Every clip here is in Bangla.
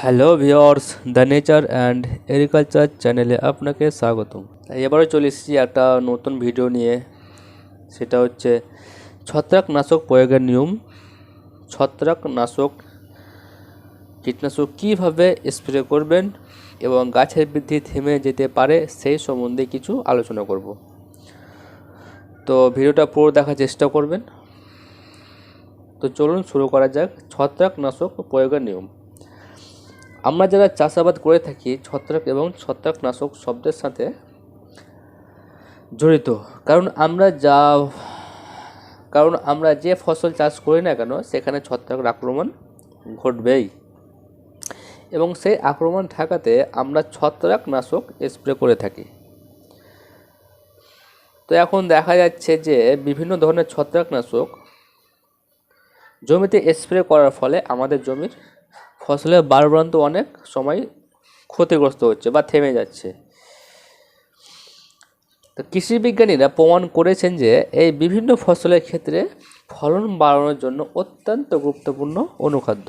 Hello viewers, the nature and agriculture চ্যানেলে আপনাকে স্বাগতম। এবারে চলে এসেছি একটা নতুন ভিডিও নিয়ে। সেটা হচ্ছে ছত্রাকনাশক প্রয়োগের নিয়ম, ছত্রাকনাশক কীটনাশক কীভাবে স্প্রে করবেন এবং গাছের বৃদ্ধি থেমে যেতে পারে সেই সম্বন্ধে কিছু আলোচনা করব। তো ভিডিওটা পুরো দেখার চেষ্টা করবেন। তো চলুন শুরু করা যাক। ছত্রাকনাশক প্রয়োগের নিয়ম। আমরা যারা চাষাবাদ করে থাকি ছত্রাক এবং ছত্রাকনাশক শব্দের সাথে জড়িত, কারণ আমরা যে ফসল চাষ করি না কেন সেখানে ছত্রাকের আক্রমণ ঘটবেই, এবং সেই আক্রমণ ঠেকাতে আমরা ছত্রাকনাশক স্প্রে করে থাকি। তো এখন দেখা যাচ্ছে যে বিভিন্ন ধরনের ছত্রাকনাশক জমিতে স্প্রে করার ফলে আমাদের জমির ফসলের বারবারন্ত অনেক সময় ক্ষতিগ্রস্ত হচ্ছে বা থেমে যাচ্ছে। তো কৃষি বিজ্ঞানীরা প্রমাণ করেছেন যে এই বিভিন্ন ফসলের ক্ষেত্রে ফলন বাড়ানোর জন্য অত্যন্ত গুরুত্বপূর্ণ অনুখাদ্য।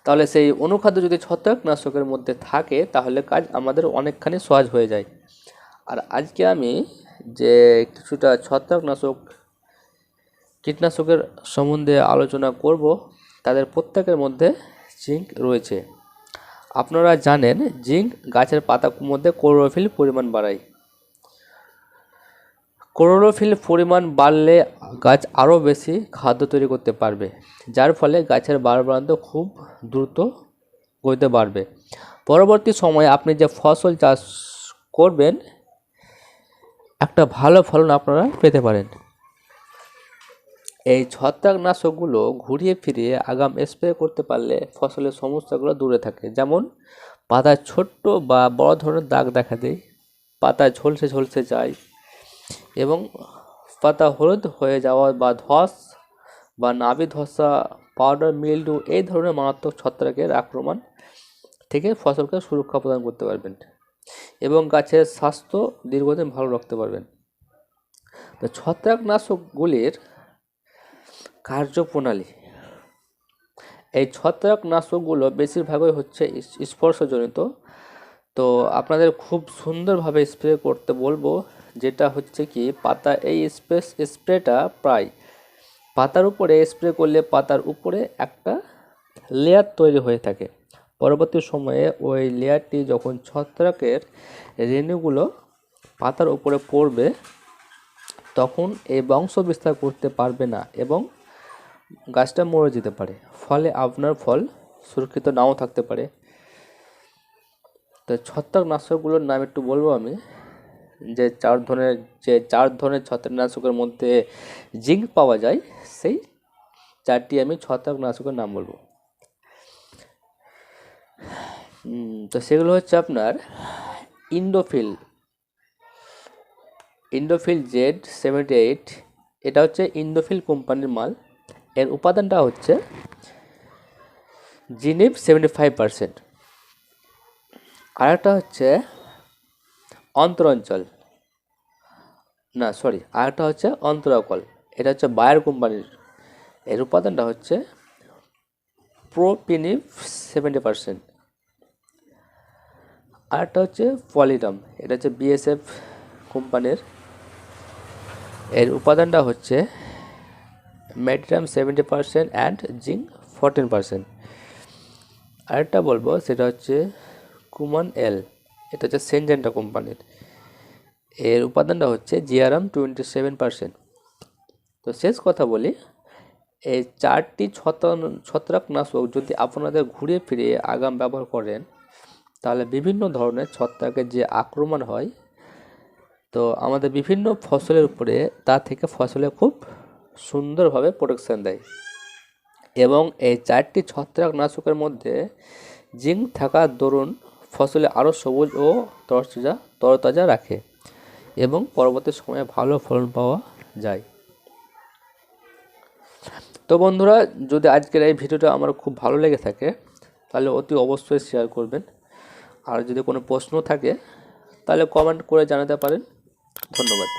তাহলে সেই অনুখাদ্য যদি ছত্রাকনাশকের মধ্যে থাকে তাহলে কাজ আমাদের অনেকখানি সহজ হয়ে যায়। আর আজকে আমি যে কিছুটা ছত্রাকনাশক কীটনাশকের সম্বন্ধে আলোচনা করব, তাদের প্রত্যেকের মধ্যে জিঙ্ক রয়েছে। আপনারা জানেন জিঙ্ক গাছের পাতার মধ্যে ক্লোরোফিল পরিমাণ বাড়ায়। ক্লোরোফিল পরিমাণ বাড়লে গাছ আরও বেশি খাদ্য তৈরি করতে পারবে, যার ফলে গাছের বাড়বাড়ন্ত খুব দ্রুত গতিতে বাড়বে। পরবর্তী সময়ে আপনি যে ফসল চাষ করবেন একটা ভালো ফলন আপনারা পেতে পারেন। এই ছত্রাকনাশকগুলো ঘুরিয়ে ফিরিয়ে আগাম স্প্রে করতে পারলে ফসলের সমস্যাগুলো দূরে থাকে। যেমন পাতায় ছোট্ট বা বড় ধরনের দাগ দেখা দেয়, পাতা ঝলসে ঝলসে যায়, এবং পাতা হলুদ হয়ে যাওয়া বা ধস বা নাভি ধসা, পাউডার মিল্ডু এই ধরনের মারাত্মক ছত্রাকের আক্রমণ থেকে ফসলকে সুরক্ষা প্রদান করতে পারবেন এবং গাছের স্বাস্থ্য দীর্ঘদিন ভালো রাখতে পারবেন। তো ছত্রাকনাশকগুলির কার্যপ্রণালী। এই ছত্রাকনাশকগুলো বেশিরভাগই হচ্ছে স্পর্শজনিত। তো আপনাদের খুব সুন্দরভাবে স্প্রে করতে বলবো, যেটা হচ্ছে কি পাতা এই স্প্রেটা প্রায় পাতার উপরে স্প্রে করলে পাতার উপরে একটা লেয়ার তৈরি হয়ে থাকে। পরবর্তী সময়ে ওই লেয়ারটি যখন ছত্রাকের রেণুগুলো পাতার উপরে পড়বে তখন এই বংশ বিস্তার করতে পারবে না এবং গাছটা মরে যেতে পারে, ফলে আপনার ফল সুরক্ষিত নাও থাকতে পারে। তো ছত্রাকনাশকগুলোর নাম একটু বলবো আমি। যে চার ধরনের ছত্রাকনাশকের মধ্যে জিঙ্ক পাওয়া যায়, সেই চারটি আমি ছত্রাকনাশকের নাম বলবো। তো সেগুলো হচ্ছে আপনার ইন্ডোফিল Z78, এটা হচ্ছে ইন্ডোফিল কোম্পানির মাল। এর উপাদানটা হচ্ছে জিনিপ 75%। আরেকটা হচ্ছে অন্তরাকল, এটা হচ্ছে বায়ার কোম্পানির। এর উপাদানটা হচ্ছে প্রোপিনিপ 70%। আরেকটা হচ্ছে পলিডাম, এটা হচ্ছে BSF কোম্পানির। এর উপাদানটা হচ্ছে মেডিটাম 70% অ্যান্ড জিঙ্ক 14%। আরেকটা বলবো সেটা হচ্ছে কুমান এল, এটা হচ্ছে সেনজেন্টা কোম্পানির। এর উপাদানটা হচ্ছে জিআরএম 27%। তো শেষ কথা বলি, এই চারটি ছত্রাকনাশক যদি আপনাদের ঘুরিয়ে ফিরিয়ে আগাম ব্যবহার করেন তাহলে বিভিন্ন ধরনের ছত্রাকের যে আক্রমণ হয় তো আমাদের বিভিন্ন ফসলের উপরে তা থেকে ফসলে খুব সুন্দরভাবে প্রোটেকশন দেয়। এবং এই চারটি ছত্রাকনাশকের মধ্যে জিঙ্ক থাকার দরুন ফসলে আরও সবুজ ও তরতাজা রাখে এবং পরবর্তী সময়ে ভালো ফলন পাওয়া যায়। তো বন্ধুরা, যদি আজকের এই ভিডিওটা আমার খুব ভালো লেগে থাকে তাহলে অতি অবশ্যই শেয়ার করবেন। আর যদি কোনো প্রশ্ন থাকে তাহলে কমেন্ট করে জানাতে পারেন। ধন্যবাদ।